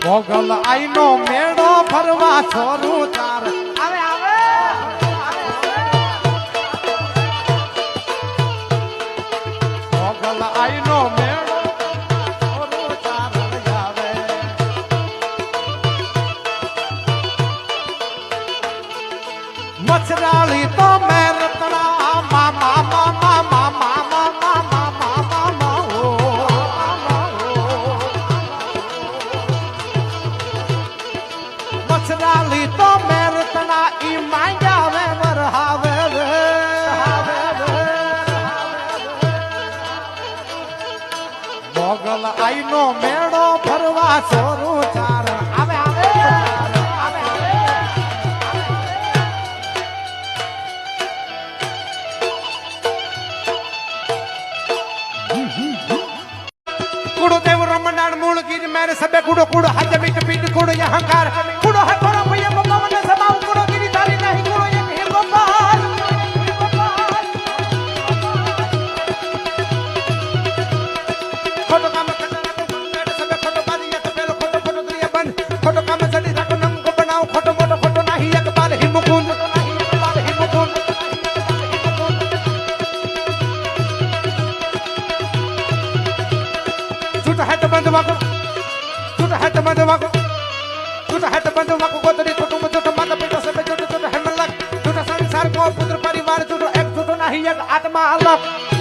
મોગલ આઈનો મેળો ફરવા છોરું ચાર આવે આવે મોગલ આઈનો મેળો છોરું ચાર આવે મચરાળી તો મેં રતડા મામા મામા મામા મામા મામા મામા મચરાળી તો મેં રતડા ઈ માંગ્યા વે વરહાવે વે મોગલ આઈનો મેળો ફરવા છોરું ચાર આવે આવે कुड़ो देव रमनान मूल गिर मेरे सबे कुड़ो कुड़ो हज मिट पीट कुड़ो अहंकार कुड़ो है थोड़ा भैया बाबा मन समाओ कुड़ो गिरी ताली नहीं कुड़ो एक है गोपाल खोटो काम करना तो मेरे सबे खोटो बाजी या तो पेलो खोटो खोटो दुनिया बन खोटो काम सड़ी रखो नम को बनाओ खोटो मोटो खोटो नहीं एक बार ही मुकुंद झूठा है तो बंद वाको झूठा है तो बंद वाको झूठा है तो बंद वाको गोतरी छोटू छोटू माता पिता सब छोटू छोटू है मलक झूठा संसार को पुत्र परिवार झूठो एक झूठो नहीं एक आत्मा अलग